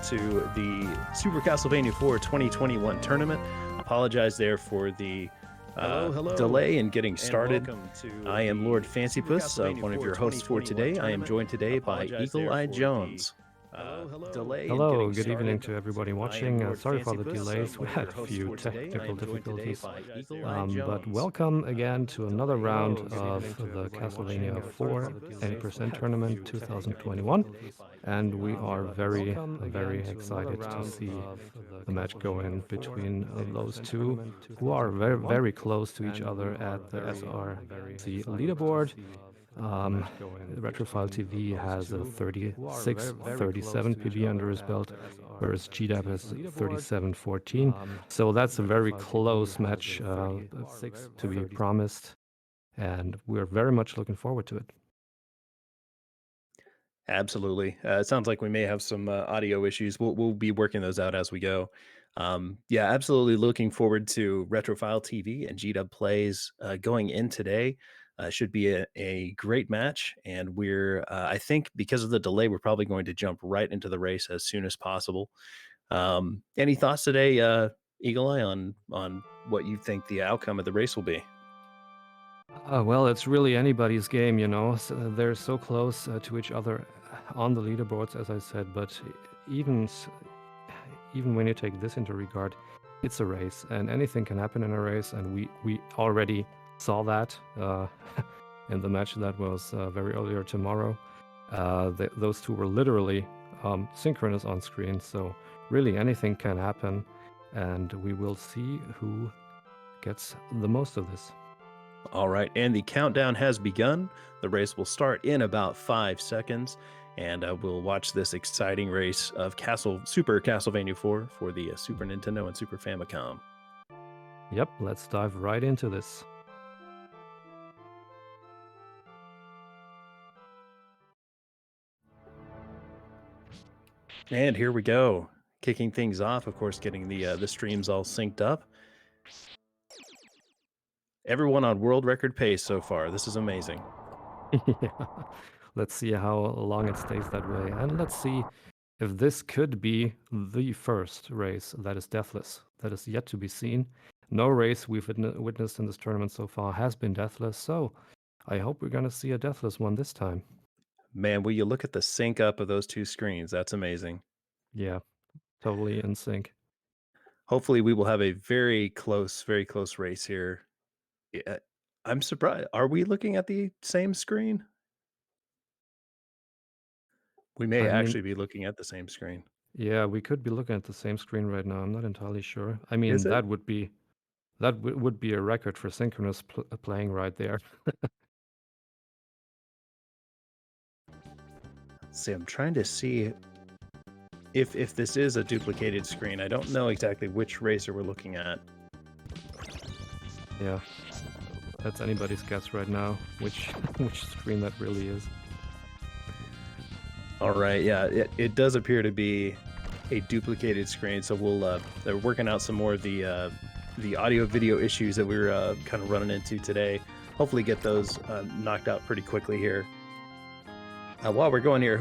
to the Super Castlevania 4 2021 tournament. Apologize there for the delay in getting started. I am Lord Fancypuss, one of your hosts for today. I am joined today by Eagle-Eye Jones. Hello, good evening to everybody watching. Sorry for the delays, we had a few technical difficulties. But welcome again to another round of the Castlevania 4 80% Tournament 2021. And we are very, very excited to see the match go in between those two, who are very, very close to each other at the SRC leaderboard. RetrophileTV has a 36-37 PB under his belt, whereas GDAP has 37-14. So that's a very close match to be promised, and we're very much looking forward to it. Absolutely. It sounds like we may have some audio issues. We'll be working those out as we go. Yeah, absolutely looking forward to Retrophile TV and GDub plays going in today. Should be a great match, and we're I think because of the delay, we're probably going to jump right into the race as soon as possible. Any thoughts today, Eagle-Eye, on what you think the outcome of the race will be? Well, it's really anybody's game, you know. They're so close to each other on the leaderboards, as I said. But even when you take this into regard, it's a race, and anything can happen in a race. And we already saw that in the match that was very earlier tomorrow. Those two were literally synchronous on screen, so really anything can happen, and we will see who gets the most of this. All right, and the countdown has begun. The race will start in about 5 seconds, and we'll watch this exciting race of Super Castlevania 4 for the Super Nintendo and Super Famicom. Yep, let's dive right into this. And here we go, kicking things off. Of course, getting the streams all synced up. Everyone on world record pace so far. This is amazing. Yeah. Let's see how long it stays that way, and let's see if this could be the first race that is deathless. That is yet to be seen. No race we've witnessed in this tournament so far has been deathless, so I hope we're going to see a deathless one this time. Man, will you look at the sync up of those two screens? That's amazing. Yeah, totally in sync. Hopefully, we will have a very close race here. Yeah, I'm surprised. Are we looking at the same screen? We may I mean, actually be looking at the same screen. yeah, we could be looking at the same screen right now. I'm not entirely sure. I mean, Is it? that would be a record for synchronous playing right there. See, I'm trying to see if this is a duplicated screen. I don't know exactly which racer we're looking at. Yeah, that's anybody's guess right now, which screen that really is. All right, yeah, it does appear to be a duplicated screen. So we'll they're working out some more of the audio video issues that we were kind of running into today. Hopefully, get those knocked out pretty quickly here. While we're going here,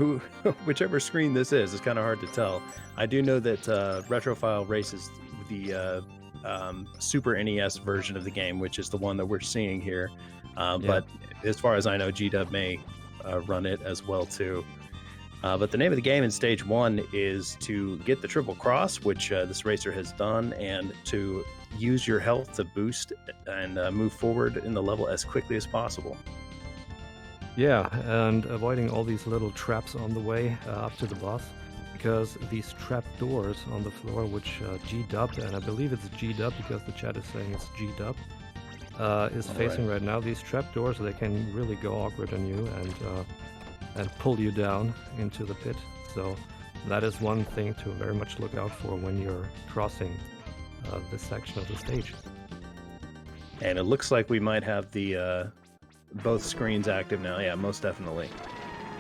whichever screen this is, it's kind of hard to tell. I do know that Retrophile races the Super NES version of the game, which is the one that we're seeing here. Yeah. But as far as I know, GDub may run it as well too. But the name of the game in stage 1 is to get the triple cross, which this racer has done, and to use your health to boost and move forward in the level as quickly as possible. Yeah, and avoiding all these little traps on the way up to the boss, because these trap doors on the floor, which G-Dub, and I believe it's G-Dub because the chat is saying it's G-Dub, is facing right now. These trap doors, they can really go awkward on you and pull you down into the pit. So that is one thing to very much look out for when you're crossing this section of the stage. And it looks like we might have the both screens active now. Yeah, most definitely.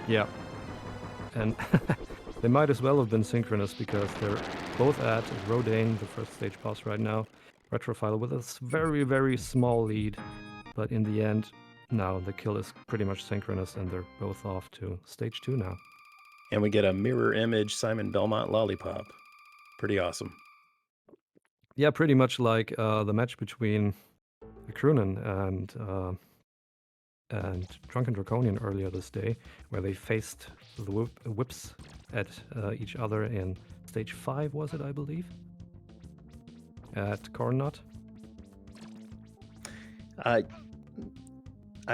Yeah, and they might as well have been synchronous because they're both at Rodane, the first stage boss right now. Retrophile with a very, very small lead, but in the end, now the kill is pretty much synchronous and they're both off to stage 2 now. And we get a mirror image Simon Belmont lollipop. Pretty awesome. Yeah, pretty much like the match between Krunen and Drunken Draconian earlier this day, where they faced the whips at each other in stage 5, was it, I believe? At Cornut. I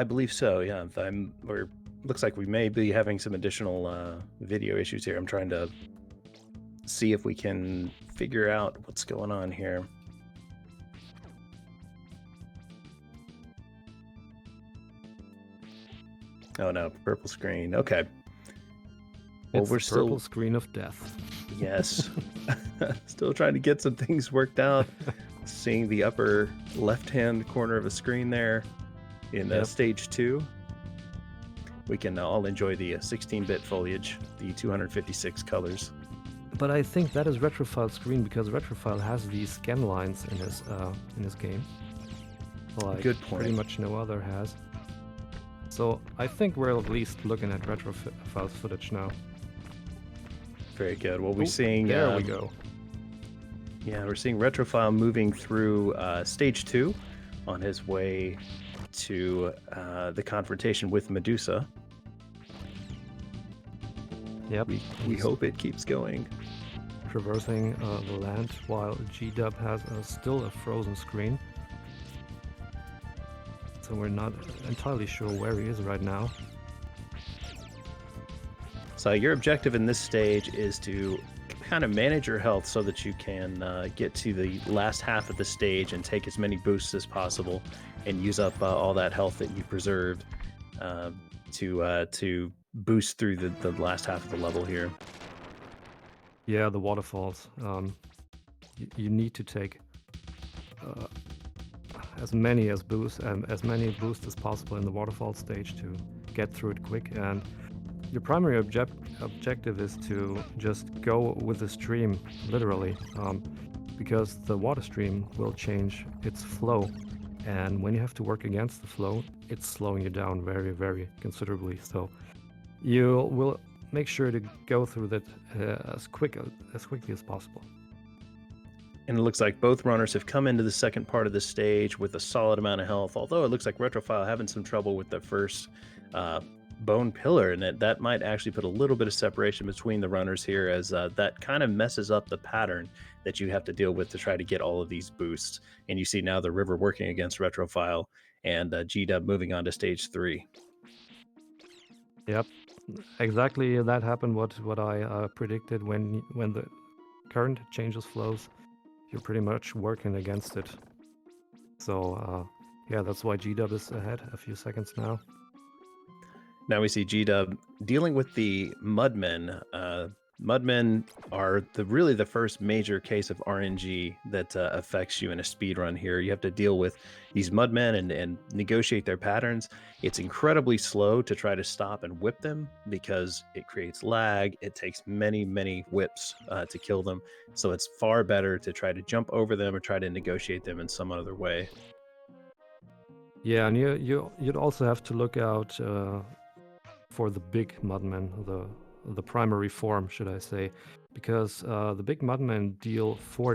believe so. Yeah, or looks like we may be having some additional video issues here. I'm trying to see if we can figure out what's going on here. Oh no, purple screen. Okay. Well, It's we're the purple still screen of death. yes, still trying to get some things worked out. Seeing the upper left-hand corner of a screen there in Yep. stage 2. We can all enjoy the 16-bit foliage, the 256 colors. But I think that is Retrophile's screen because Retrophile has these scan lines in his game. Like Good point. pretty much no other has. So I think we're at least looking at Retrophile's footage now. Very good. Well, we're Oh, seeing there we go. Yeah, we're seeing Retrophile moving through stage 2 on his way to the confrontation with Medusa. Yep. We he's hope it keeps going. traversing the land while G-Dub has still a frozen screen. So we're not entirely sure where he is right now. So your objective in this stage is to kind of manage your health so that you can get to the last half of the stage and take as many boosts as possible and use up all that health that you preserved to boost through the last half of the level here. Yeah, the waterfalls. You need to take as many boosts as possible in the waterfall stage to get through it quick. And your primary objective is to just go with the stream, literally, because the water stream will change its flow. And when you have to work against the flow, it's slowing you down very, very considerably. So you will make sure to go through that as quickly as possible. And it looks like both runners have come into the second part of the stage with a solid amount of health, although it looks like Retrophile having some trouble with the first bone pillar, and that might actually put a little bit of separation between the runners here, as that kind of messes up the pattern that you have to deal with to try to get all of these boosts. And you see now the river working against Retrophile and G-Dub moving on to stage 3. Yep, exactly. That happened. What I predicted when the current changes flows, you're pretty much working against it. So yeah, that's why G-Dub is ahead a few seconds now. Now we see G-Dub dealing with the Mudmen. Mudmen are really the first major case of RNG that affects you in a speed run here. You have to deal with these Mudmen and negotiate their patterns. It's incredibly slow to try to stop and whip them because it creates lag. It takes many, many whips to kill them. So it's far better to try to jump over them or try to negotiate them in some other way. Yeah, and you'd also have to look out for the big Mudmen, the primary form, should I say, because the big Mudmen deal 4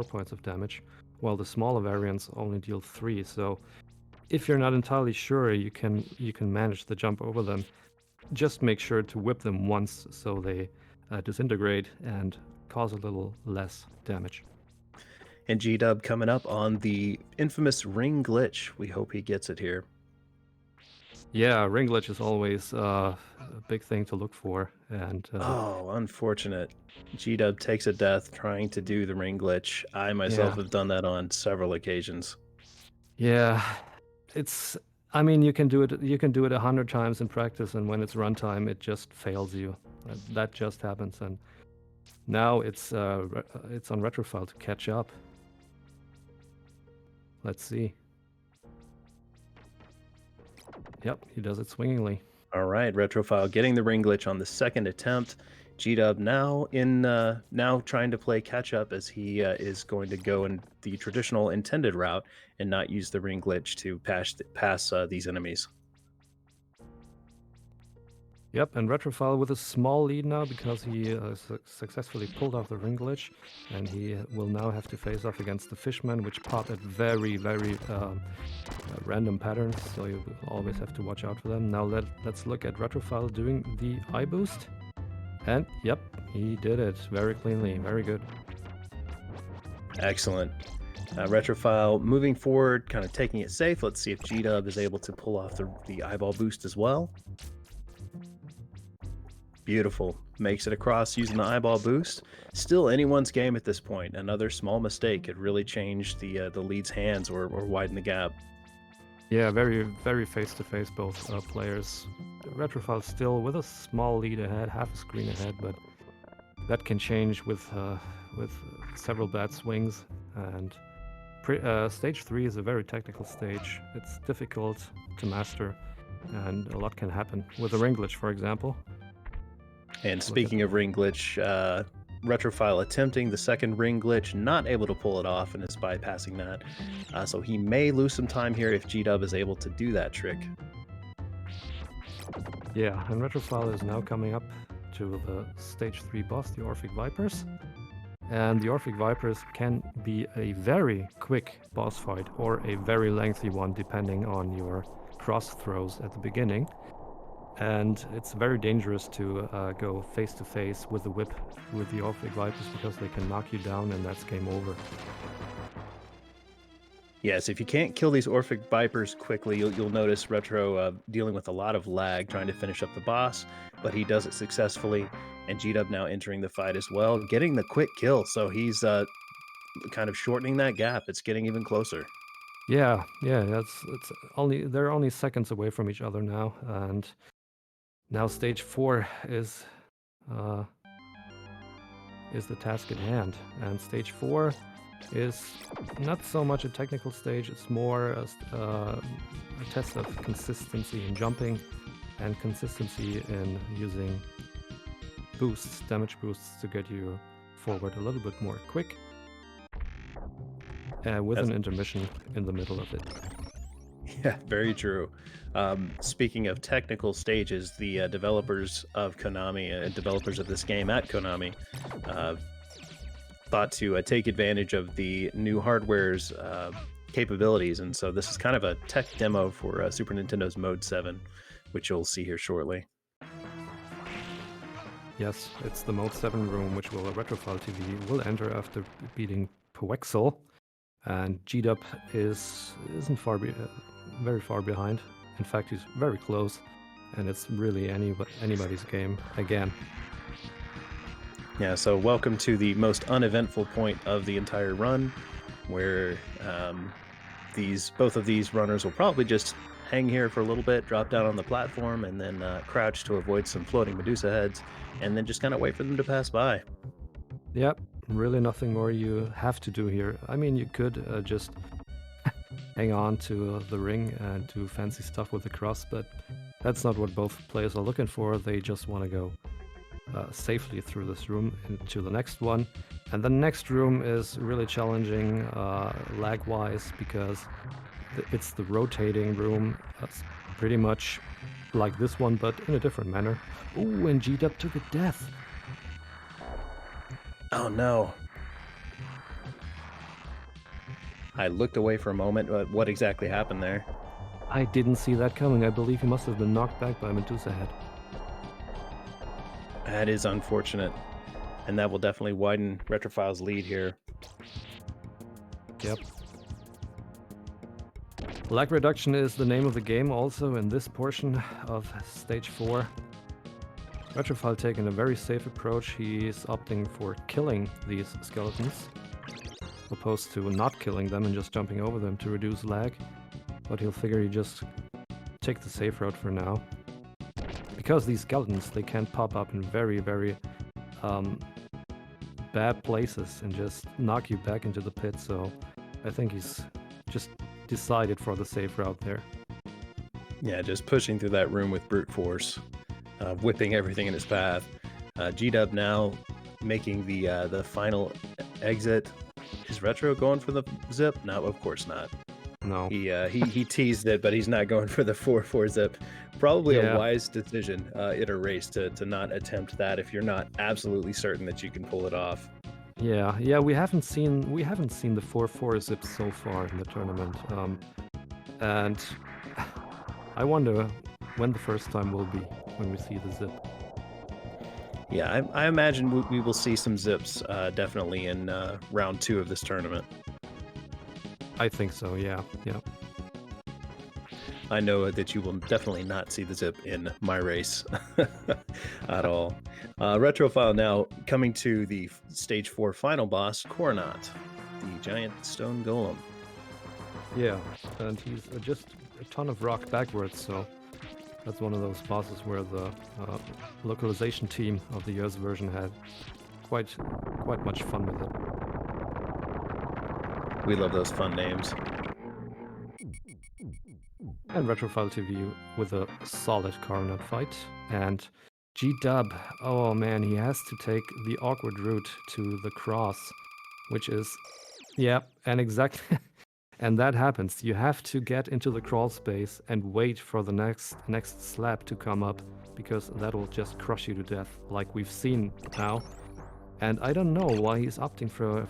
points of damage, while the smaller variants only deal 3. So if you're not entirely sure you can manage the jump over them, just make sure to whip them once so they disintegrate and cause a little less damage. And G-Dub coming up on the infamous ring glitch. We hope he gets it here. Yeah, ring glitch is always a big thing to look for. And oh, unfortunate. G-Dub takes a death trying to do the ring glitch. I myself have done that on several occasions. Yeah, I mean, you can do it 100 times in practice, and when it's runtime, it just fails you. That just happens, and now it's on Retrophile to catch up. Let's see. Yep, he does it swingingly. All right, Retrophile getting the ring glitch on the second attempt. G-Dub now trying to play catch up, as he is going to go in the traditional intended route and not use the ring glitch to pass these enemies. Yep, and Retrophile with a small lead now because he successfully pulled off the ring glitch, and he will now have to face off against the Fishman, which pop at very, very random patterns, so you always have to watch out for them. Now let's look at Retrophile doing the eye boost, and yep, he did it very cleanly, very good. Excellent. Retrophile moving forward, kind of taking it safe. Let's see if G-Dub is able to pull off the eyeball boost as well. Beautiful. Makes it across using the eyeball boost. Still anyone's game at this point. Another small mistake could really change the lead's hands or widen the gap. Yeah, very, very face-to-face both players. Retrophile still with a small lead ahead, half a screen ahead, but that can change with several bad swings. And stage 3 is a very technical stage. It's difficult to master, and a lot can happen with a ring glitch, for example. And speaking of ring glitch, Retrophile attempting the second ring glitch, not able to pull it off and is bypassing that. So he may lose some time here if G-Dub is able to do that trick. Yeah, and Retrophile is now coming up to the stage 3 boss, the Orphic Vipers. And the Orphic Vipers can be a very quick boss fight or a very lengthy one depending on your cross throws at the beginning. And it's very dangerous to go face-to-face with the whip with the Orphic Vipers because they can knock you down and that's game over. Yes, if you can't kill these Orphic Vipers quickly, you'll notice Retro dealing with a lot of lag trying to finish up the boss, but he does it successfully, and G-Dub now entering the fight as well, getting the quick kill, so he's kind of shortening that gap. It's getting even closer. Yeah, they're only seconds away from each other now, and now stage 4 is the task at hand, and stage 4 is not so much a technical stage, it's more a test of consistency in jumping and consistency in using boosts, damage boosts to get you forward a little bit more quick, with an intermission in the middle of it. Yeah, very true. Speaking of technical stages, the developers of Konami and developers of this game at Konami thought to take advantage of the new hardware's capabilities, and so this is kind of a tech demo for Super Nintendo's Mode 7, which you'll see here shortly. Yes, it's the Mode 7 room, which RetrophileTV will enter after beating Powexel, and G-Dub isn't very far behind. In fact, he's very close, and it's really anybody's game again. Yeah, so welcome to the most uneventful point of the entire run, where both of these runners will probably just hang here for a little bit, drop down on the platform, and then crouch to avoid some floating Medusa heads, and then just kind of wait for them to pass by. Yep, really nothing more you have to do here. I mean, you could just hang on to the ring and do fancy stuff with the cross, but that's not what both players are looking for. They just want to go safely through this room into the next one. And the next room is really challenging lag-wise because it's the rotating room. That's pretty much like this one, but in a different manner. Ooh, and G-Dub took a death. Oh no. I looked away for a moment. What exactly happened there? I didn't see that coming. I believe he must have been knocked back by Medusa head. That is unfortunate, and that will definitely widen Retrophile's lead here. Yep. Lag reduction is the name of the game also in this portion of stage 4. Retrophile taking a very safe approach. He's opting for killing these skeletons, opposed to not killing them and just jumping over them to reduce lag. But he'll figure he just take the safe route for now. Because these skeletons, they can pop up in very, very bad places and just knock you back into the pit, so I think he's just decided for the safe route there. Yeah, just pushing through that room with brute force, whipping everything in his path. G-Dub now making the final exit. Is Retro going for the zip? No, of course not. No. He teased it, but he's not going for the 4-4 zip. Probably a Yeah. wise decision in a race to not attempt that if you're not absolutely certain that you can pull it off. Yeah. We haven't seen the 4-4 zips so far in the tournament. And I wonder when the first time will be when we see the zip. Yeah, I imagine we will see some zips definitely in round 2 of this tournament. I think so. Yeah. I know that you will definitely not see the zip in my race at all. Retrophile now coming to the stage 4 final boss, Coronat, the giant stone golem. Yeah, and he's just a ton of rock backwards, so that's one of those bosses where the localization team of the US version had quite much fun with it. We love those fun names. And RetrophileTV with a solid Coronet fight. And G-Dub, oh man, he has to take the awkward route to the cross, which is, yeah, and exactly, and that happens. You have to get into the crawl space and wait for the next slab to come up, because that will just crush you to death, like we've seen now. And I don't know why he's opting for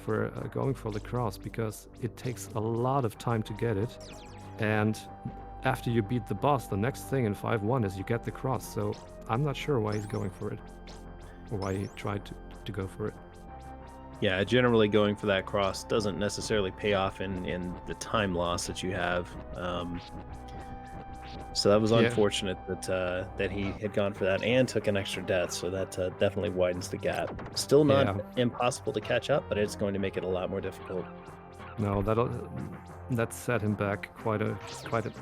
going for the cross, because it takes a lot of time to get it. And after you beat the boss, the next thing in 5-1 is you get the cross. So I'm not sure why he's going for it, or why he tried to go for it. Yeah, generally going for that cross doesn't necessarily pay off in the time loss that you have. So that was unfortunate that he had gone for that and took an extra death. So that definitely widens the gap. Still not impossible to catch up, but it's going to make it a lot more difficult. No, that set him back quite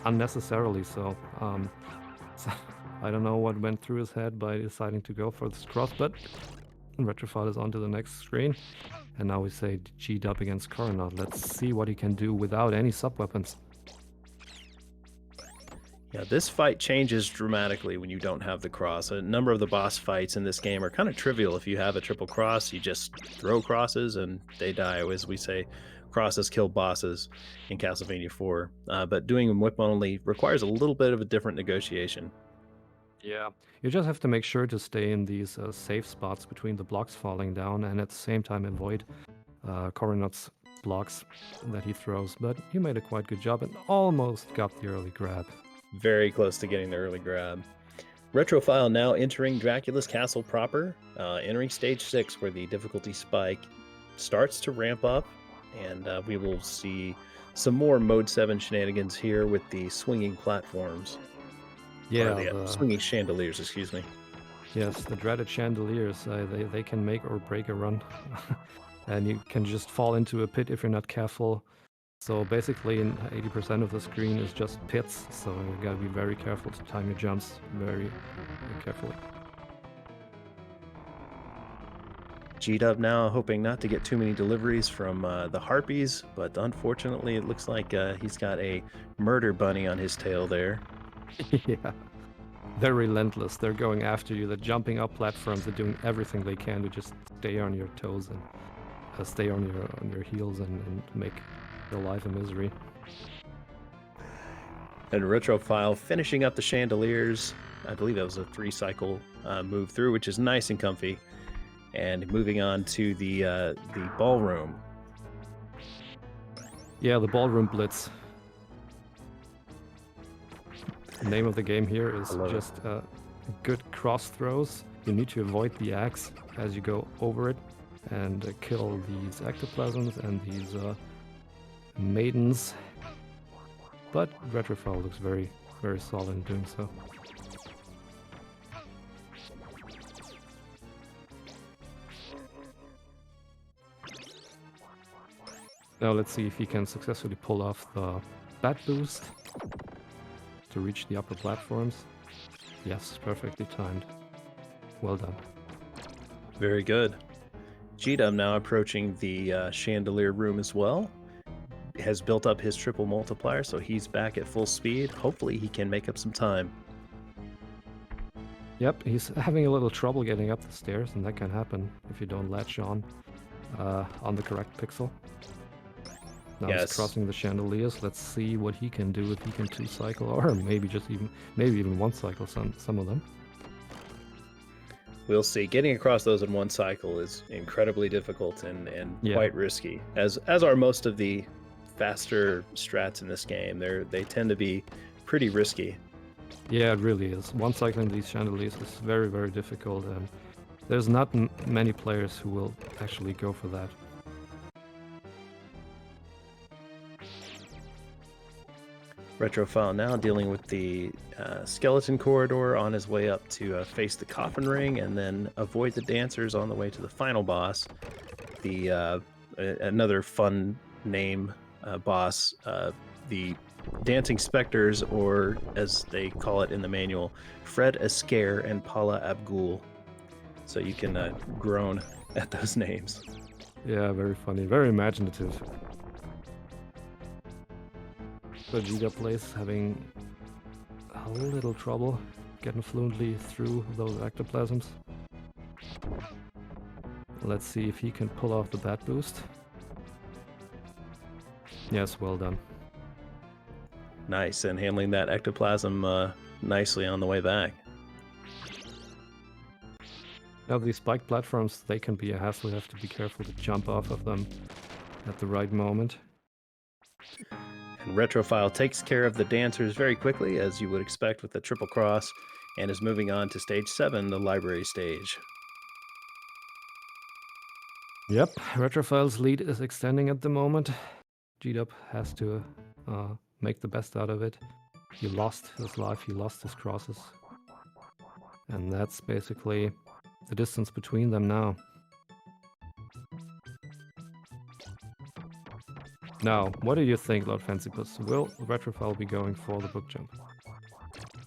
unnecessarily. So, so I don't know what went through his head by deciding to go for this cross, but Retrophile is on to the next screen. And now we say G-Dub against Coronat. Let's see what he can do without any sub-weapons. Yeah, this fight changes dramatically when you don't have the cross. A number of the boss fights in this game are kind of trivial. If you have a triple cross, you just throw crosses and they die. As we say, crosses kill bosses in Castlevania 4. But doing them whip only requires a little bit of a different negotiation. Yeah, you just have to make sure to stay in these safe spots between the blocks falling down, and at the same time avoid Coronat's blocks that he throws. But you made a quite good job and almost got the early grab. Very close to getting the early grab. Retrophile now entering Dracula's castle proper, entering stage 6 where the difficulty spike starts to ramp up, and we will see some more Mode 7 shenanigans here with the swinging platforms. Yeah, the swinging chandeliers, excuse me. Yes, the dreaded chandeliers. They can make or break a run. And you can just fall into a pit if you're not careful. So basically, 80% of the screen is just pits, so you gotta be very careful to time your jumps very carefully. G-Dub now hoping not to get too many deliveries from the Harpies, but unfortunately it looks like he's got a murder bunny on his tail there. Yeah, they're relentless. They're going after you. They're jumping up platforms. They're doing everything they can to just stay on your toes and stay on your heels and make your life a misery. And Retrophile finishing up the chandeliers. I believe that was a 3-cycle move through, which is nice and comfy. And moving on to the ballroom. Yeah, the ballroom blitz. The name of the game here is just good cross throws. You need to avoid the axe as you go over it and kill these ectoplasms and these maidens. But Retrophile looks very, very solid in doing so. Now let's see if he can successfully pull off the bat boost to reach the upper platforms. Yes, perfectly timed. Well done. Very good. G-Dub now approaching the chandelier room as well. Has built up his triple multiplier, so he's back at full speed. Hopefully he can make up some time. Yep, he's having a little trouble getting up the stairs, and that can happen if you don't latch on the correct pixel. Now he's Yes, crossing the chandeliers. Let's see what he can do if he can two-cycle, or maybe even one-cycle some of them. we'll see. Getting across those in one cycle is incredibly difficult and Yeah. quite risky, as are most of the faster strats in this game. They tend to be pretty risky. Yeah, it really is. One-cycling these chandeliers is very, very difficult, and there's not many players who will actually go for that. Retrophile now dealing with the skeleton corridor on his way up to face the coffin ring and then avoid the dancers on the way to the final boss. Another fun name boss, the Dancing Specters, or as they call it in the manual, Fred Escare and Paula Abgul. So you can groan at those names. Yeah, very funny, very imaginative. Vegeta plays having a little trouble getting fluently through those ectoplasms. Let's see if he can pull off the bat boost. Yes, well done. Nice, and handling that ectoplasm nicely on the way back. Now these spike platforms, they can be a hassle. You have to be careful to jump off of them at the right moment. And Retrophile takes care of the dancers very quickly, as you would expect with the triple cross, and is moving on to stage 7, the library stage. Yep, Retrophile's lead is extending at the moment. G-Dub has to make the best out of it. He lost his life, he lost his crosses. And that's basically the distance between them now. Now, what do you think, Lord Fancypuss? Will Retrophile be going for the book jump?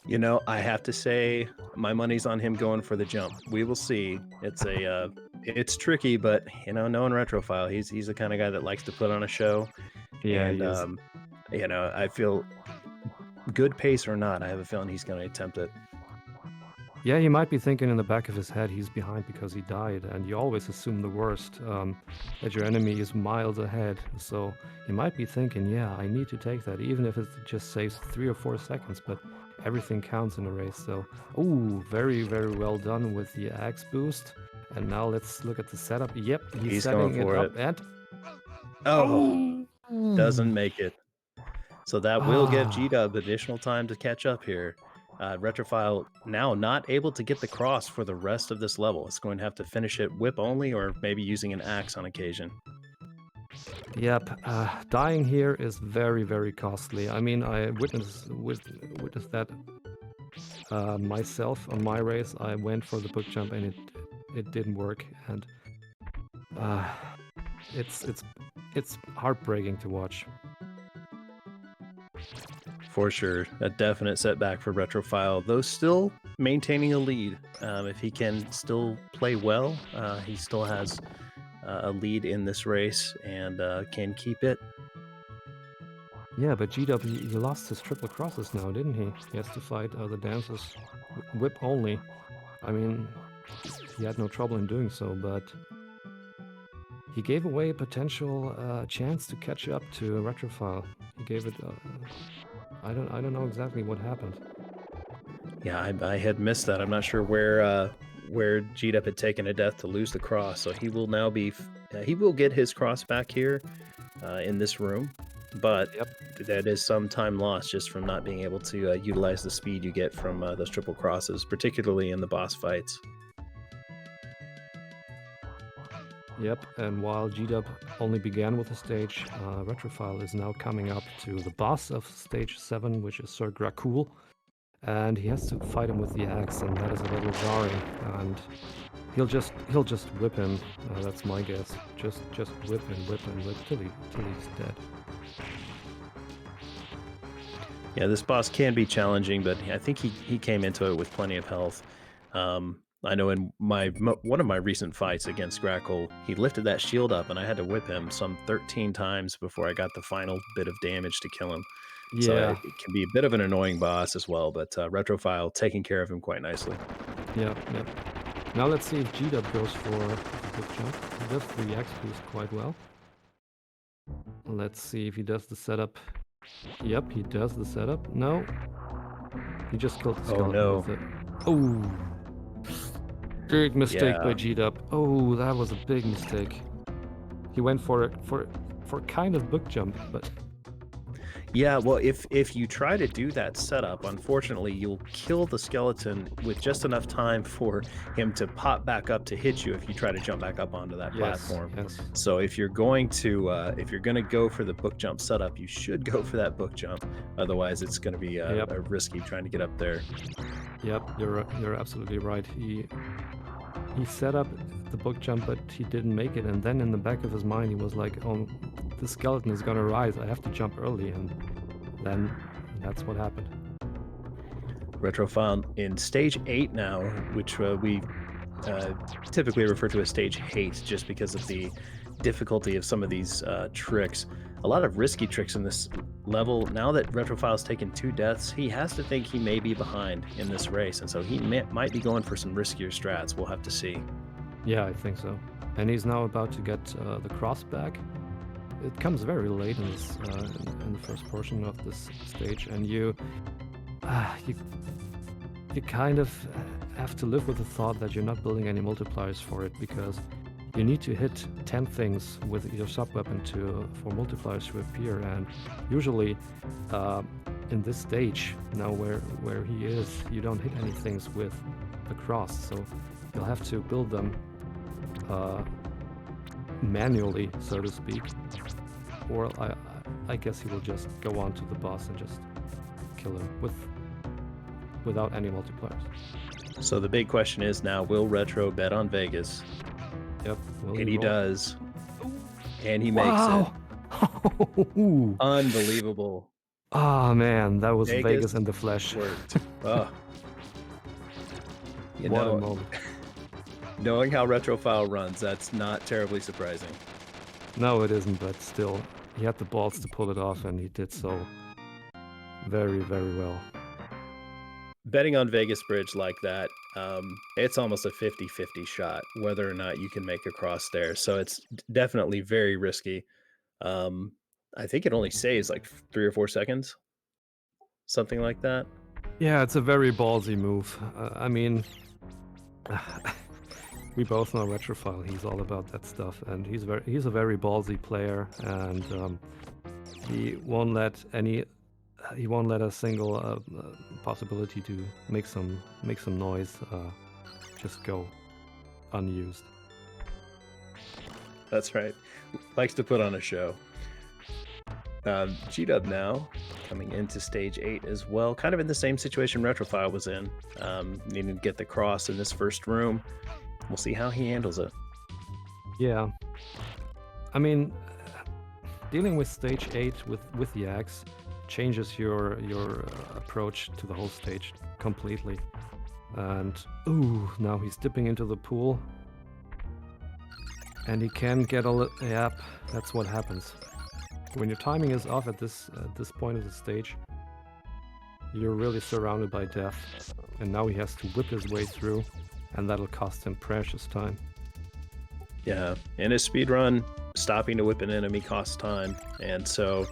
You know, I have to say my money's on him going for the jump. We will see. It's tricky, but knowing Retrophile, he's the kind of guy that likes to put on a show. Yeah, And he is. I feel good pace or not, I have a feeling he's going to attempt it. Yeah, he might be thinking in the back of his head he's behind because he died, and you always assume the worst, that your enemy is miles ahead. So he might be thinking, yeah, I need to take that, even if it just saves 3 or 4 seconds, but everything counts in a race. So, ooh, very, very well done with the axe boost. And now let's look at the setup. Yep, he's going setting it for up it. and... Oh, doesn't make it. So that will give Ah. G-Dub additional time to catch up here. Retrophile now not able to get the cross for the rest of this level. It's going to have to finish it whip only, or maybe using an axe on occasion. Yep, dying here is very, very costly. I mean, I witnessed that myself on my race. I went for the book jump and it didn't work, and it's heartbreaking to watch. For sure, a definite setback for Retrophile, though still maintaining a lead. If he can still play well, he still has a lead in this race and can keep it. Yeah, but GW, he lost his triple crosses now, didn't he? He has to fight the dancers whip only. I mean, he had no trouble in doing so, but he gave away a potential chance to catch up to Retrophile. He gave it... I don't know exactly what happened. Yeah, I had missed that. I'm not sure where G-Dup had taken a death to lose the cross, so he will now be he will get his cross back here in this room, but that is some time lost just from not being able to utilize the speed you get from those triple crosses, particularly in the boss fights. Yep, and while G-Dub only began with the stage, Retrophile is now coming up to the boss of stage 7, which is Sir Gracul, and he has to fight him with the axe, and that is a little jarring, and he'll just whip him, that's my guess. Just whip till he's dead. Yeah, this boss can be challenging, but I think he came into it with plenty of health. I know in one of my recent fights against Grackle, he lifted that shield up, and I had to whip him some 13 times before I got the final bit of damage to kill him. Yeah. So it can be a bit of an annoying boss as well, but Retrophile taking care of him quite nicely. Yep. Now let's see if G-Dub goes for the quick jump. He does the axe boost quite well. Let's see if he does the setup. Yep, he does the setup. No, he just killed the Oh skeleton no. with it. Oh, big mistake by Yeah. G-Dub. Oh, that was a big mistake. He went for it for kind of book jump, but Yeah, well, if you try to do that setup, unfortunately, you'll kill the skeleton with just enough time for him to pop back up to hit you if you try to jump back up onto that yes, platform. yes. So if you're gonna go for the book jump setup, you should go for that book jump. Otherwise, it's gonna be Yep, a risky trying to get up there. yep. You're absolutely right. He set up the book jump, but he didn't make it. And then in the back of his mind, he was like, "Oh, the skeleton is gonna rise. I have to jump early." And then that's what happened. Retrophile in stage 8 now, which we typically refer to as stage hate just because of the difficulty of some of these tricks. A lot of risky tricks in this level. Now that Retrophile's taken 2 deaths, he has to think he may be behind in this race, and so he might be going for some riskier strats. We'll have to see. Yeah, I think so. And he's now about to get the cross back. It comes very late in this in the first portion of this stage, and you kind of have to live with the thought that you're not building any multipliers for it, because you need to hit 10 things with your sub-weapon for multipliers to appear, and usually in this stage, now where he is, you don't hit any things with the cross, so you'll have to build them manually, so to speak, or I guess he will just go on to the boss and just kill him without any multipliers. So the big question is now, will Retro bet on Vegas? Yep. And he roll? does. And he makes Wow! it. Unbelievable. Ah, man, that was Vegas Vegas in the flesh. worked. Oh. You What a know, moment. knowing how Retrophile runs, that's not terribly surprising. No, it isn't, but still, he had the balls to pull it off, and he did so very, very well. Betting on Vegas Bridge like that, it's almost a 50-50 shot whether or not you can make a cross there. So it's definitely very risky. I think it only saves like 3 or 4 seconds, something like that. Yeah, it's a very ballsy move. I mean, we both know Retrophile. He's all about that stuff, and he's a very ballsy player, and he won't let a single possibility to make some noise just go unused. That's right. Likes to put on a show. G-Dub now coming into stage 8 as well, kind of in the same situation Retrophile was in, needing to get the cross in this first room. We'll see how he handles it. Yeah, I mean, dealing with stage 8 with the axe changes your approach to the whole stage completely. And ooh, now he's dipping into the pool, and he can get yep, that's what happens. When your timing is off at this point of the stage, you're really surrounded by death, and now he has to whip his way through, and that'll cost him precious time. Yeah, in a speed run, stopping to whip an enemy costs time, and so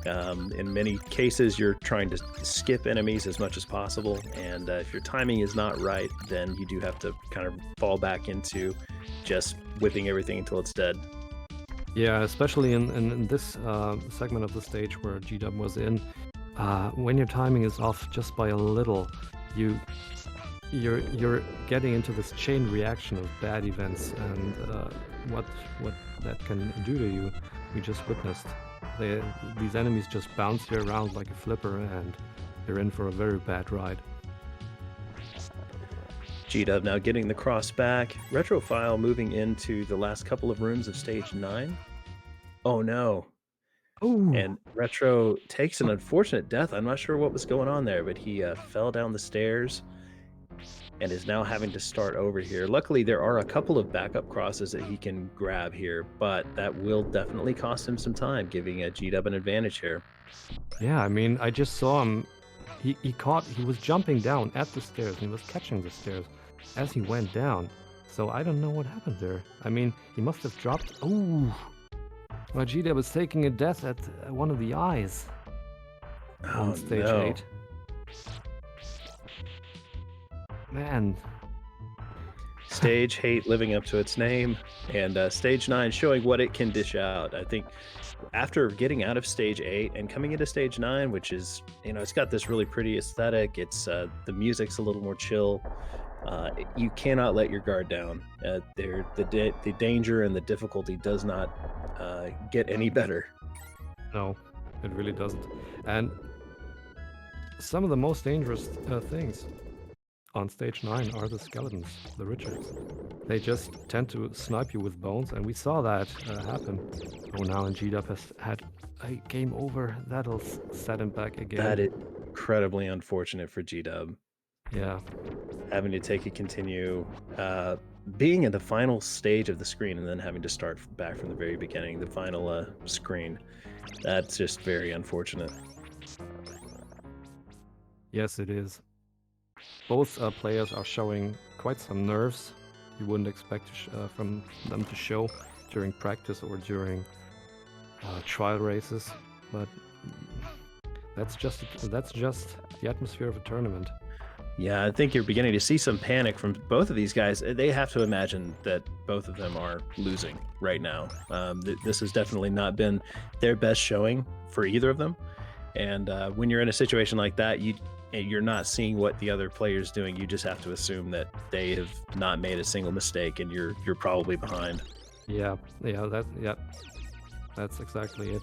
in many cases you're trying to skip enemies as much as possible, and if your timing is not right, then you do have to kind of fall back into just whipping everything until it's dead. Yeah, especially in this segment of the stage where G-Dub was in, when your timing is off just by a little, you're getting into this chain reaction of bad events, and what that can do to you, we just witnessed. These enemies just bounce you around like a flipper, and you're in for a very bad ride. G-Dub now getting the cross back. Retrophile moving into the last couple of rooms of stage 9. Oh no. Ooh. And Retro takes an unfortunate death. I'm not sure what was going on there, but he fell down the stairs and is now having to start over here. Luckily, there are a couple of backup crosses that he can grab here, but that will definitely cost him some time, giving G-Dub an advantage here. Yeah, I mean, I just saw him. He was jumping down at the stairs, and he was catching the stairs as he went down. So I don't know what happened there. I mean, he must have dropped. Ooh. My G-Dub is taking a death at one of the eyes on Oh stage no. 8. Man, Stage hate living up to its name, and stage 9 showing what it can dish out. I think after getting out of stage 8 and coming into stage 9, which is, it's got this really pretty aesthetic. It's the music's a little more chill. You cannot let your guard down. The danger and the difficulty does not get any better. no, it really doesn't. And some of the most dangerous things on stage 9 are the skeletons, the Richards. They just tend to snipe you with bones, and we saw that happen. Oh, now and G-Dub has had a game over. That'll set him back again. That is incredibly unfortunate for G-Dub. Yeah. Having to take a continue, being in the final stage of the screen and then having to start back from the very beginning, the final screen. That's just very unfortunate. Yes, it is. Both players are showing quite some nerves. You wouldn't expect from them to show during practice or during trial races, but that's just the atmosphere of a tournament. Yeah, I think you're beginning to see some panic from both of these guys. They have to imagine that both of them are losing right now. This has definitely not been their best showing for either of them. And when you're in a situation like that, you're not seeing what the other player's doing. You just have to assume that they have not made a single mistake, and you're probably behind. Yeah, that's exactly it.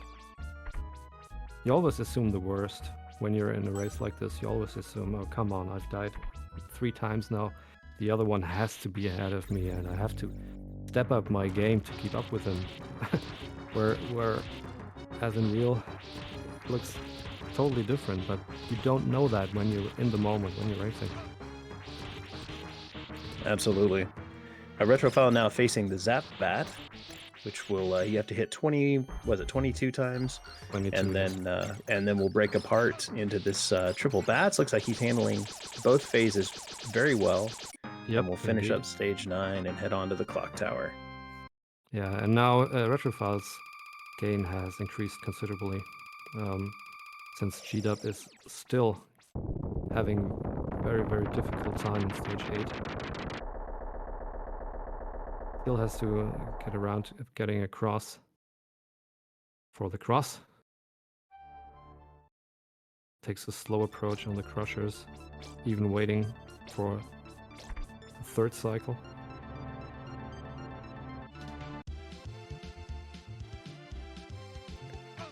You always assume the worst when you're in a race like this. You always assume, oh, come on, I've died 3 times now. The other one has to be ahead of me, and I have to step up my game to keep up with him. where as in real, it looks totally different, but you don't know that when you're in the moment, when you're racing. Absolutely. A Retrophile now facing the Zap Bat, which will you have to hit 22 times, 22, and then we'll break apart into this triple bats. Looks like he's handling both phases very well. Yep, and we'll finish indeed. up stage 9 and head on to the clock tower. Yeah, and now Retrophile's gain has increased considerably, since G-Dub is still having very, very difficult time in stage 8. Still has to get around to getting across for the cross. Takes a slow approach on the crushers, even waiting for the 3rd cycle.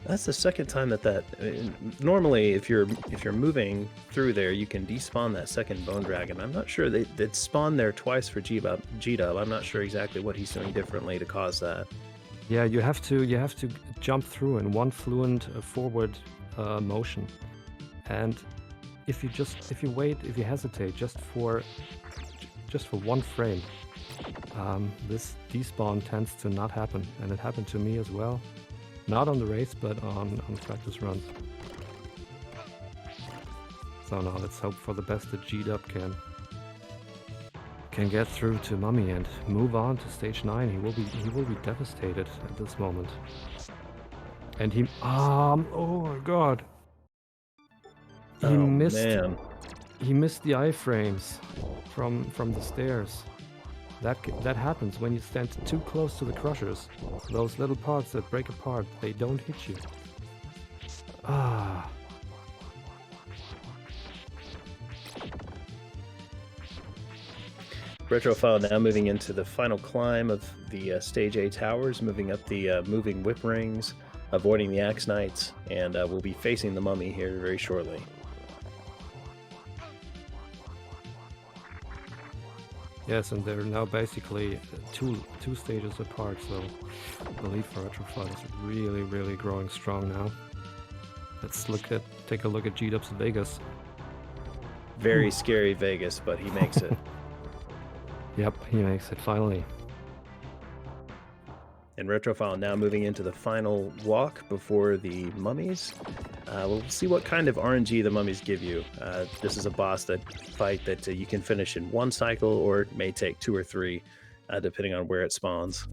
That's the second time that normally if you're moving through there, you can despawn that second bone dragon. I'm not sure they'd spawned there twice for G-Dub. I'm not sure exactly what he's doing differently to cause that. Yeah, you have to jump through in one fluent forward motion, and if you hesitate just for 1 frame, this despawn tends to not happen, and it happened to me as well. Not on the race, but on practice runs. So now let's hope for the best that G-Dub can get through to Mummy and move on to stage 9. He will be devastated at this moment. And he oh my god. He missed the iframes from the stairs. That happens when you stand too close to the crushers. Those little parts that break apart, they don't hit you. Retrophile now moving into the final climb of the stage A towers, moving up the moving whip rings, avoiding the Axe Knights, and we'll be facing the Mummy here very shortly. Yes, and they're now basically two stages apart, so the lead for Retrophile is really, really growing strong now. Let's take a look at G-Dub's Vegas. Very scary Vegas, but he makes it. Yep, he makes it finally. And Retrophile now moving into the final walk before the Mummies. We'll see what kind of RNG the Mummies give you. This is a boss fight that you can finish in 1 cycle, or it may take 2 or 3, depending on where it spawns.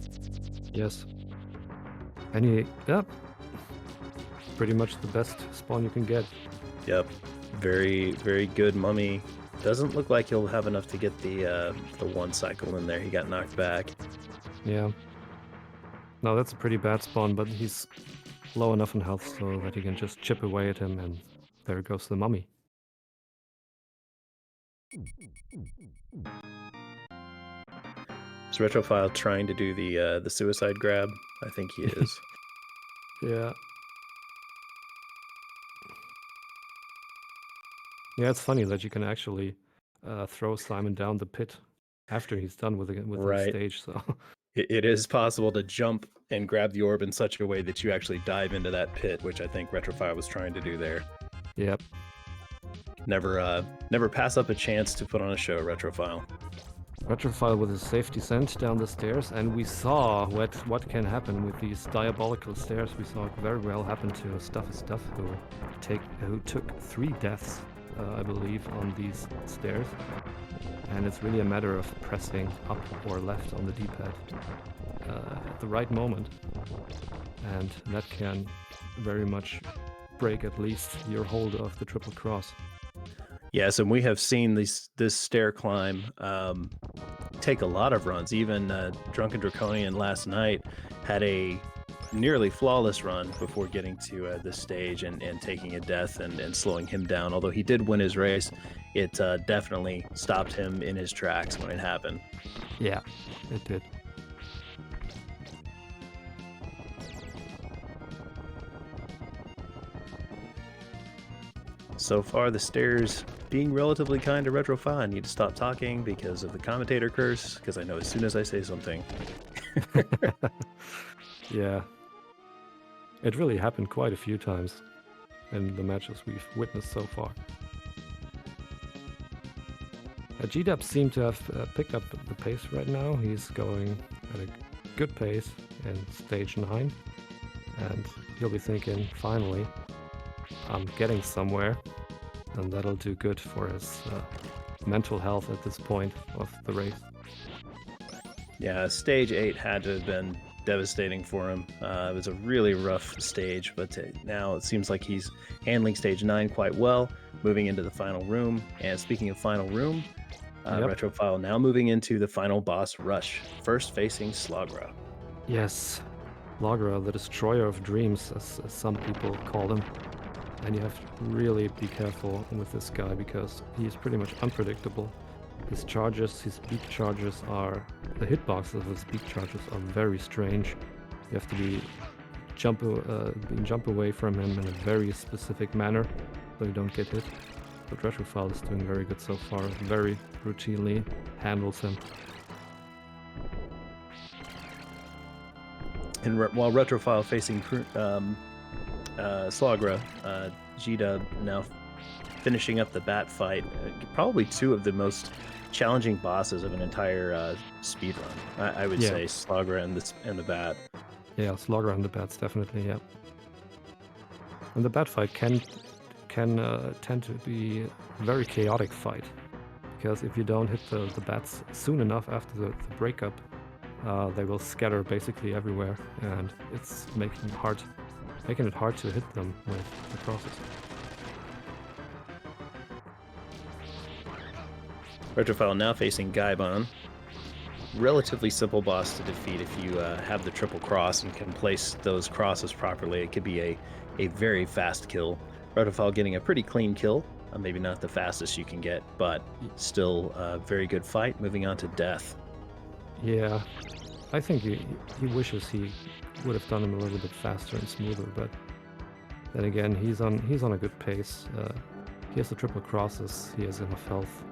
Yes. And yep, pretty much the best spawn you can get. Yep, very, very good mummy. Doesn't look like he'll have enough to get the one cycle in there. He got knocked back. Yeah. No, that's a pretty bad spawn, but he's low enough in health so that you can just chip away at him, and there goes the mummy. Is Retrophile trying to do the suicide grab? I think he is. Yeah. Yeah, it's funny that you can actually throw Simon down the pit after he's done with the Right. stage. So It is possible to jump and grab the orb in such a way that you actually dive into that pit, which I think Retrophile was trying to do there. yep. Never pass up a chance to put on a show, Retrophile. Retrophile with a safe descent down the stairs, and we saw what can happen with these diabolical stairs. We saw it very well happen to Stuff who took 3 deaths, I believe, on these stairs. And it's really a matter of pressing up or left on the D-pad at the right moment, and that can very much break at least your hold of the triple cross. Yes, and we have seen this stair climb take a lot of runs. Even Drunken Draconian last night had a nearly flawless run before getting to this stage and taking a death and slowing him down. Although he did win his race, it definitely stopped him in his tracks when it happened. Yeah, it did. So far, the stairs being relatively kind to Retrophile. I need to stop talking because of the commentator curse, because I know as soon as I say something. Yeah. It really happened quite a few times in the matches we've witnessed so far. G-Dub seemed to have picked up the pace right now. He's going at a good pace in stage 9. And he'll be thinking, finally, I'm getting somewhere. And that'll do good for his mental health at this point of the race. Yeah, stage 8 had to have been devastating for him. It was a really rough stage, but now it seems like he's handling stage 9 quite well, moving into the final room. And speaking of final room, Retrophile now moving into the final boss rush, first facing Slagra. Yes, Slagra, the destroyer of dreams, as some people call him. And you have to really be careful with this guy because he is pretty much unpredictable. His charges, his beak charges are... The hitboxes of his beak charges are very strange. You have to jump away from him in a very specific manner so you don't get hit. But Retrophile is doing very good so far. Very routinely handles him. And while Retrophile facing Slagra, G-Dub now finishing up the bat fight. Probably 2 of the most challenging bosses of an entire speedrun. I would say Slagra and the bat. Yeah, Slagra and the bats definitely, yeah. And the bat fight can tend to be a very chaotic fight, because if you don't hit the bats soon enough after the breakup, they will scatter basically everywhere, and it's making it hard to hit them with the crosses. Retrophile now facing Gaibon. Relatively simple boss to defeat if you have the triple cross and can place those crosses properly. It could be a very fast kill. Retrophile getting a pretty clean kill. Maybe not the fastest you can get, but still a very good fight. Moving on to death. Yeah, I think he wishes he would have done him a little bit faster and smoother, but then again, he's on a good pace. He has the triple crosses. He has enough health.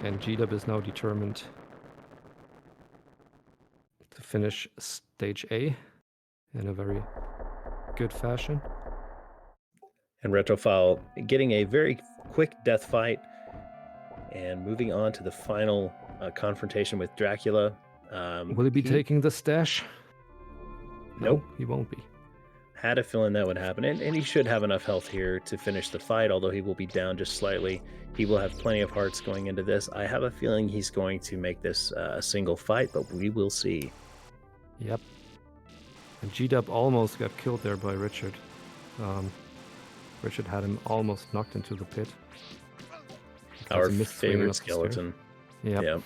And G-Dub is now determined to finish stage A in a very good fashion. And Retrophile getting a very quick death fight and moving on to the final confrontation with Dracula. Will he be taking the stash? Nope. No, he won't be. Had a feeling that would happen, and he should have enough health here to finish the fight, although he will be down just slightly. He will have plenty of hearts going into this. I have a feeling he's going to make this a single fight, but we will see. Yep. And G-Dub almost got killed there by Richard. Richard had him almost knocked into the pit. Our favorite skeleton. Yep. Yeah,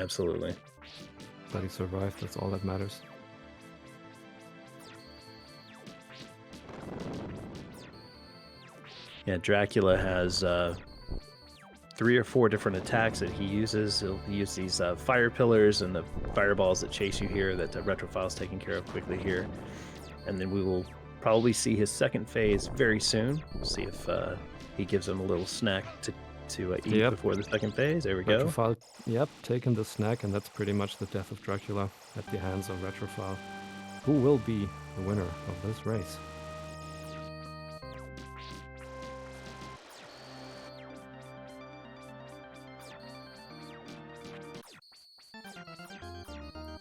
absolutely. But he survived, that's all that matters. Yeah, Dracula has 3 or 4 different attacks that he uses. He'll use these fire pillars and the fireballs that chase you here that Retrophile's taking care of quickly here. And then we will probably see his second phase very soon. We'll see if he gives him a little snack to eat before the second phase. There we go. Retrophile, yep, taking the snack, and that's pretty much the death of Dracula at the hands of Retrophile, who will be the winner of this race.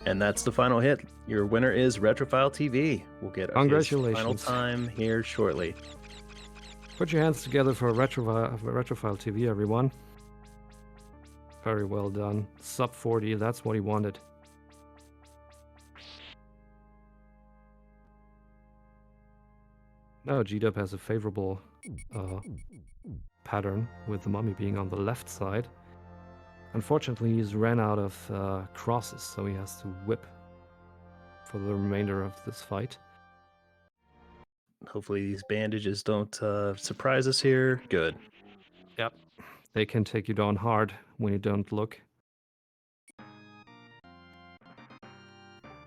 And that's the final hit. Your winner is RetrophileTV. We'll get his final time here shortly. Put your hands together for RetrophileTV, everyone. Very well done. Sub 40, that's what he wanted. Now G-Dub has a favorable pattern with the mummy being on the left side. Unfortunately, he's ran out of crosses, so he has to whip for the remainder of this fight. Hopefully these bandages don't surprise us here. Good. Yep. They can take you down hard when you don't look.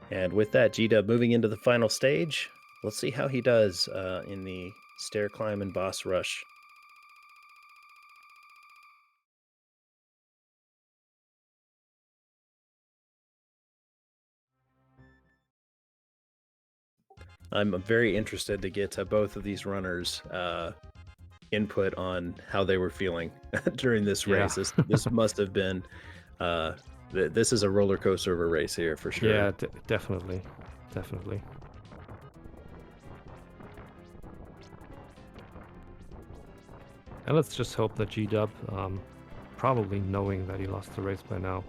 And with that, G-Dub moving into the final stage. Let's see how he does in the stair climb and boss rush. I'm very interested to get both of these runners' input on how they were feeling during this race. This must have been, this is a roller coaster of a race here for sure. Yeah, definitely. Definitely. And let's just hope that G-Dub, probably knowing that he lost the race by now,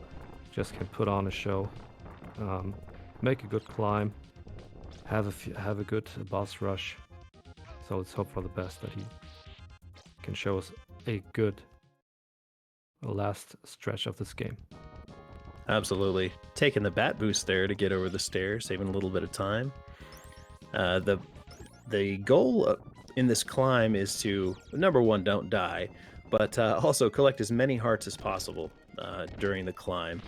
just can put on a show, make a good climb, have a good boss rush. So let's hope for the best that he can show us a good last stretch of this game. Absolutely. Taking the bat boost there to get over the stairs, saving a little bit of time. The goal in this climb is to, number one, don't die, but also collect as many hearts as possible during the climb.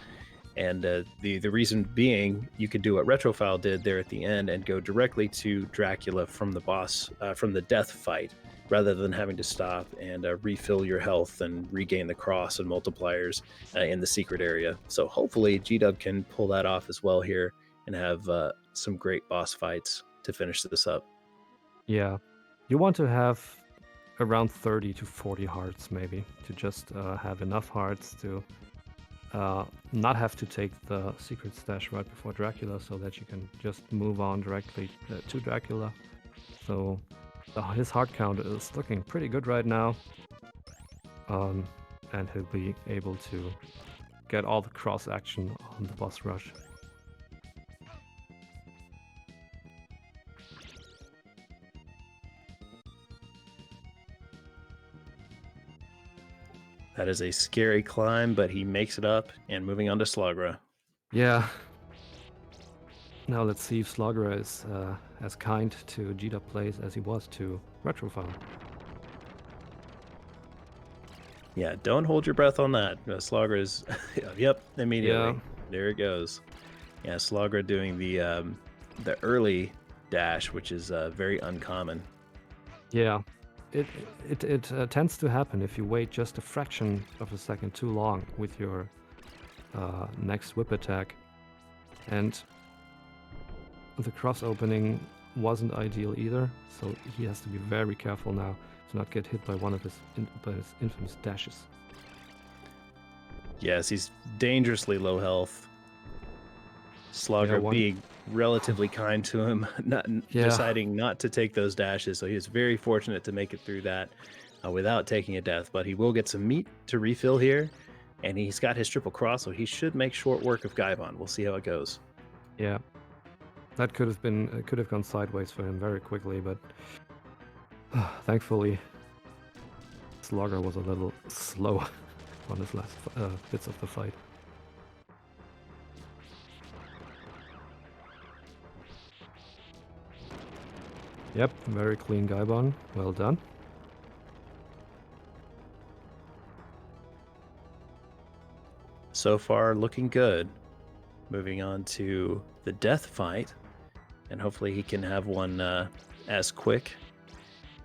And the reason being, you could do what Retrophile did there at the end and go directly to Dracula from the boss, from the death fight, rather than having to stop and refill your health and regain the cross and multipliers in the secret area. So hopefully G-Dub can pull that off as well here and have some great boss fights to finish this up. Yeah, you want to have around 30 to 40 hearts maybe, to just have enough hearts to not have to take the secret stash right before Dracula, so that you can just move on directly to Dracula. So his heart count is looking pretty good right now, and he'll be able to get all the cross action on the boss rush. That is a scary climb, but he makes it up, and moving on to Slagra. Yeah. Now let's see if Slagra is as kind to G-Dub plays as he was to Retrophile. Yeah, don't hold your breath on that. Slagra is, yep, immediately. Yeah. There it goes. Yeah, Slagra doing the early dash, which is very uncommon. Yeah. It tends to happen if you wait just a fraction of a second too long with your next whip attack. And the cross opening wasn't ideal either, so he has to be very careful now to not get hit by one of his infamous dashes. Yes, he's dangerously low health. Slagra relatively kind to him, Yeah. deciding not to take those dashes. So he was very fortunate to make it through that without taking a death. But he will get some meat to refill here, and he's got his triple cross, so he should make short work of Gaibon. We'll see how it goes. Yeah. That could have gone sideways for him very quickly, but thankfully Slugger was a little slow on his last bits of the fight. Yep, very clean Gaibon. Well done. So far, looking good. Moving on to the death fight, and hopefully he can have one as quick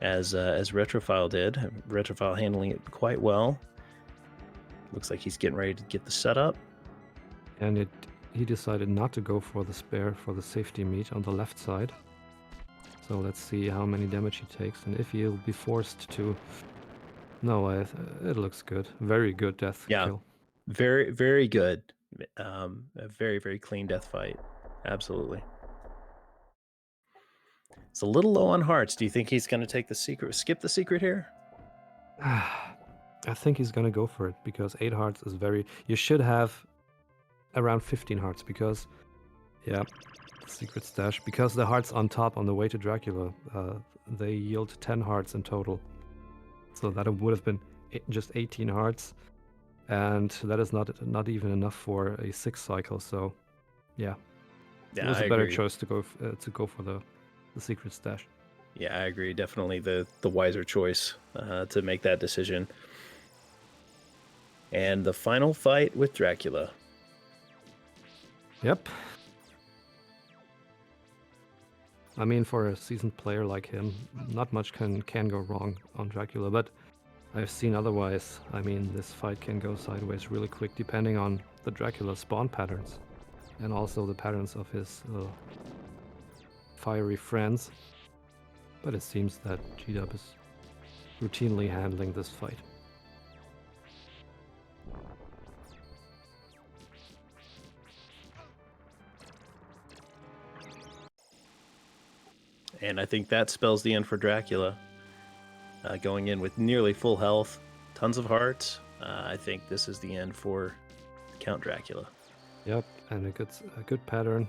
as Retrophile did. Retrophile handling it quite well. Looks like he's getting ready to get the setup. And he decided not to go for the spare for the safety meat on the left side. So let's see how many damage he takes and if he'll be forced to... No, it looks good. Very good death kill. Very, very good. A very, very clean death fight. Absolutely. It's a little low on hearts. Do you think he's going to take the secret, skip the secret here? I think he's going to go for it because 8 hearts is very... You should have around 15 hearts because... Yeah, secret stash. Because the hearts on top on the way to Dracula, they yield 10 hearts in total. So that would have been just 18 hearts. And that is not even enough for a 6 cycle, so yeah. It was a better choice to go for the secret stash. Yeah, I agree. Definitely the wiser choice to make that decision. And the final fight with Dracula. Yep. I mean, for a seasoned player like him, not much can go wrong on Dracula, but I've seen otherwise. I mean, this fight can go sideways really quick depending on the Dracula spawn patterns and also the patterns of his fiery friends. But it seems that G-Dub is routinely handling this fight. And I think that spells the end for Dracula. Going in with nearly full health, tons of hearts. I think this is the end for Count Dracula. Yep, and a good pattern.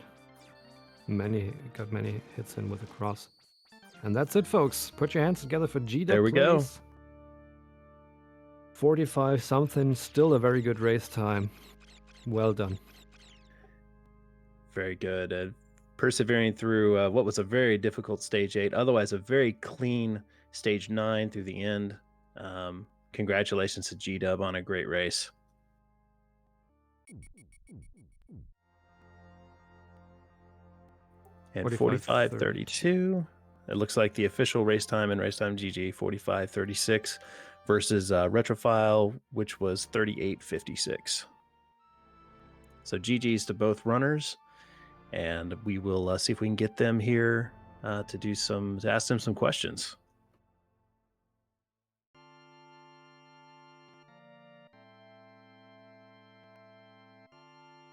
Got many hits in with the cross. And that's it, folks. Put your hands together for G-Dub. There we go. 45 something, still a very good race time. Well done. Very good. Persevering through what was a very difficult stage 8, otherwise a very clean stage 9 through the end. Congratulations to G-Dub on a great race. And 45-32. It looks like the official race time in Race Time GG 45-36 versus Retrophile, which was 38-56. So GG's to both runners, and we will see if we can get them here to ask them some questions.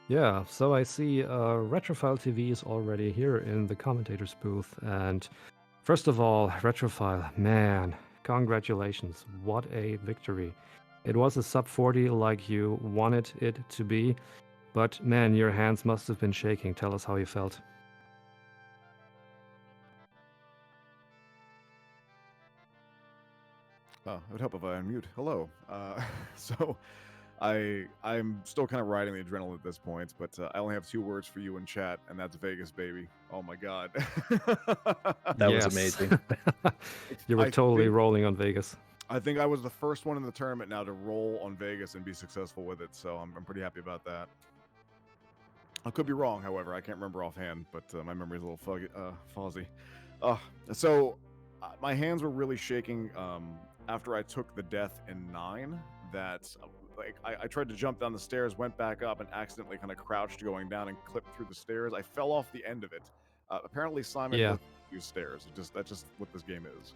Yeah, so I see RetrophileTV is already here in the commentator's booth. And first of all, Retrophile, man, congratulations. What a victory. It was a sub 40 like you wanted it to be, but man, your hands must have been shaking. Tell us how you felt. Oh, it would help if I unmute. Hello. So I'm still kind of riding the adrenaline at this point, but I only have 2 words for you in chat, and that's Vegas, baby. Oh my god. That was amazing. You were totally rolling on Vegas. I think I was the first one in the tournament now to roll on Vegas and be successful with it, so I'm pretty happy about that. I could be wrong, however. I can't remember offhand, but my memory's a little fuzzy. So my hands were really shaking after I took the death in 9. That like I tried to jump down the stairs, went back up, and accidentally kind of crouched going down and clipped through the stairs. I fell off the end of it. Apparently, Simon doesn't use stairs. That's just what this game is.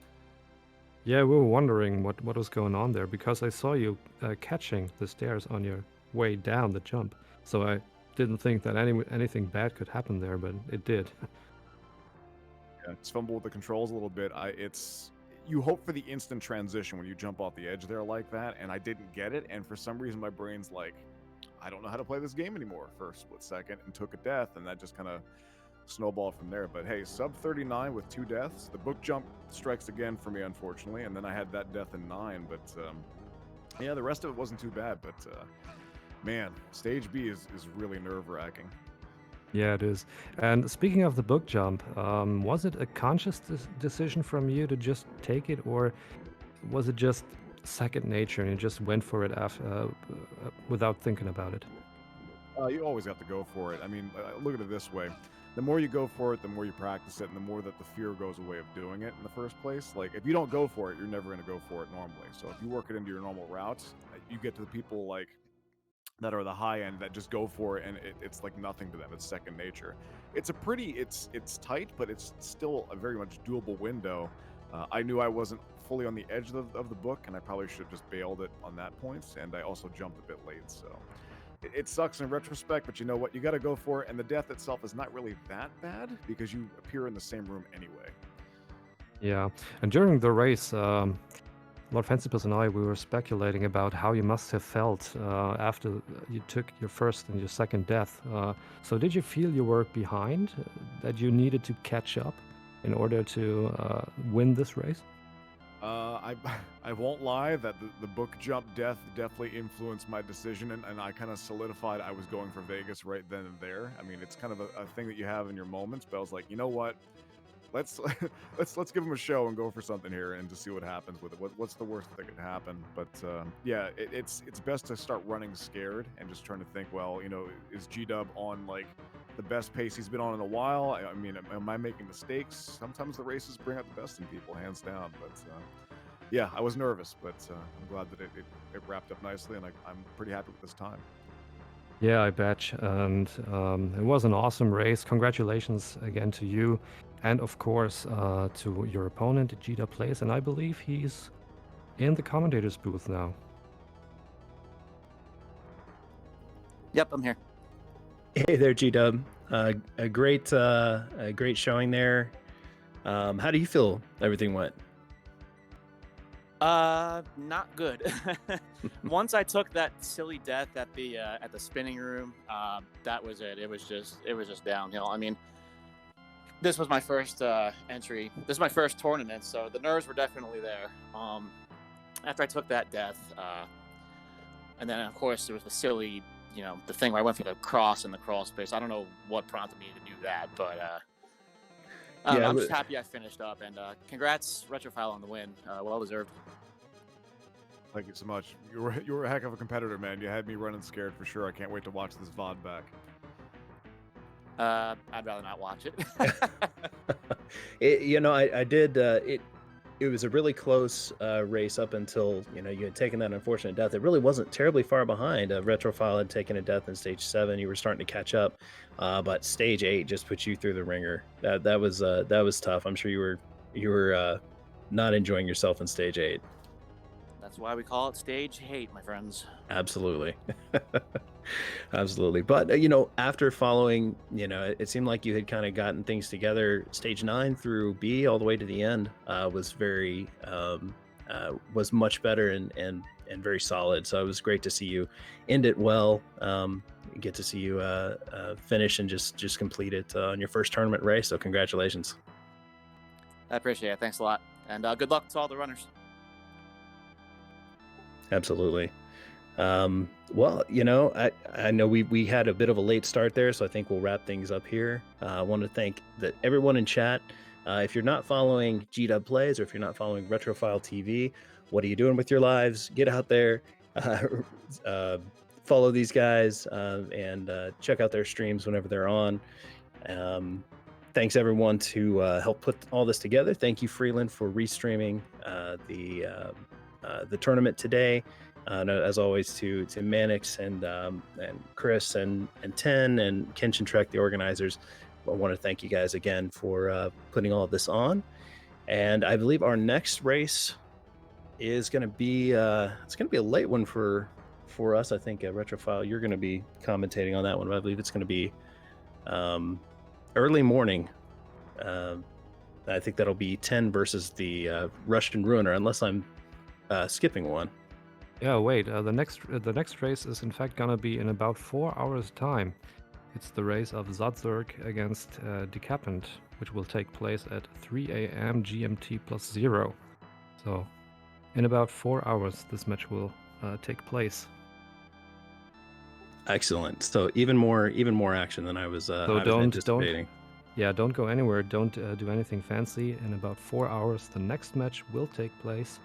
Yeah, we were wondering what was going on there because I saw you catching the stairs on your way down the jump. So I didn't think that anything bad could happen there, but it did. Yeah, just fumble with the controls a little bit. You hope for the instant transition when you jump off the edge there like that, and I didn't get it. And for some reason, my brain's like, I don't know how to play this game anymore for a split second, and took a death, and that just kind of snowballed from there. But hey, sub 39 with 2 deaths. The book jump strikes again for me, unfortunately, and then I had that death in 9. But yeah, the rest of it wasn't too bad. But man, stage B is really nerve-wracking. Yeah, it is. And speaking of the book jump, was it a conscious decision from you to just take it, or was it just second nature and you just went for it after, without thinking about it? You always have to go for it. I mean, look at it this way. The more you go for it, the more you practice it, and the more that the fear goes away of doing it in the first place. Like, if you don't go for it, you're never going to go for it normally. So if you work it into your normal routes, you get to the people like that are the high end that just go for it, and it's like nothing to them. It's second nature. It's it's tight, but it's still a very much doable window. I knew I wasn't fully on the edge of the book, and I probably should have just bailed it on that point, and I also jumped a bit late, so it sucks in retrospect, but you know what? You got to go for it, and the death itself is not really that bad because you appear in the same room anyway. Yeah, and during the race, Lord Fencipus and I, we were speculating about how you must have felt after you took your first and your second death. So did you feel you were behind, that you needed to catch up in order to win this race? I won't lie that the book jump death definitely influenced my decision, and I kind of solidified I was going for Vegas right then and there. I mean, it's kind of a thing that you have in your moments, but I was like, you know what? Let's give him a show and go for something here and just see what happens with it. What's the worst that could happen? But yeah, it's best to start running scared and just trying to think, well, you know, is G-Dub on like the best pace he's been on in a while? I mean, am I making mistakes? Sometimes the races bring out the best in people, hands down. But yeah, I was nervous, but I'm glad that it wrapped up nicely, and I'm pretty happy with this time. Yeah, I bet. And it was an awesome race. Congratulations again to you. And of course, to your opponent, Gita Plays. And I believe he's in the commentator's booth now. Yep, I'm here. Hey there, G-Dub. A great showing there. How do you feel everything went? Not good. Once I took that silly death at the spinning room, that was it. It was just downhill. I mean, this was my first entry. This is my first tournament, so the nerves were definitely there. After I took that death, and then of course there was the silly, you know, the thing where I went for the cross in the crawl space. I don't know what prompted me to do that, but Yeah, I'm just happy I finished up, and congrats Retrophile on the win. Well deserved. Thank you so much. You were a heck of a competitor, man. You had me running scared for sure. I can't wait to watch this VOD back. I'd rather not watch it. I did. It was a really close race up until, you know, you had taken that unfortunate death. It really wasn't terribly far behind. Retrophile had taken a death in stage 7. You were starting to catch up, but stage 8 just put you through the ringer. That was tough. I'm sure you were not enjoying yourself in stage 8. That's why we call it stage hate, my friends. Absolutely. Absolutely. But, you know, after following, you know, it seemed like you had kind of gotten things together. Stage 9 through B all the way to the end was was much better and very solid. So it was great to see you end it well. Get to see you finish and just complete it on your first tournament race. So congratulations. I appreciate it. Thanks a lot. And good luck to all the runners. Absolutely. Well, you know, I know we had a bit of a late start there, so I think we'll wrap things up here. I want to thank everyone in chat. If you're not following G-Dub Plays, or if you're not following RetrophileTV, what are you doing with your lives? Get out there, follow these guys, and check out their streams whenever they're on. Thanks everyone to help put all this together. Thank you, Freeland, for restreaming the tournament today. As always, to Mannix and Chris and Ten and Kenshin Trek, the organizers. I want to thank you guys again for putting all of this on. And I believe our next race is going to be it's going to be a late one for for us. I think Retrophile, you're going to be commentating on that one. I believe it's going to be early morning. I think that'll be 10 versus the Russian Ruiner, unless I'm skipping one. Yeah, wait. The next race is in fact gonna be in about 4 hours' time. It's the race of Zadzurg against Decapant, which will take place at 3 a.m. GMT plus 0. So, in about 4 hours, this match will take place. Excellent. So even more action than I was anticipating. Don't go anywhere. Don't do anything fancy. In about 4 hours, the next match will take place.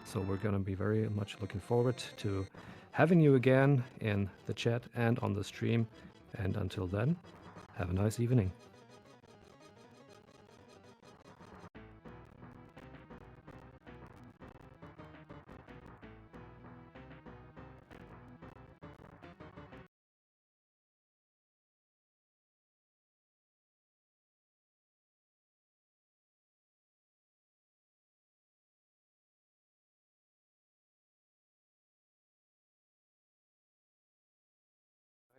So we're going to be very much looking forward to having you again in the chat and on the stream. And until then, have a nice evening.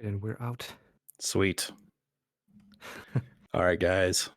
And we're out. Sweet. All right, guys.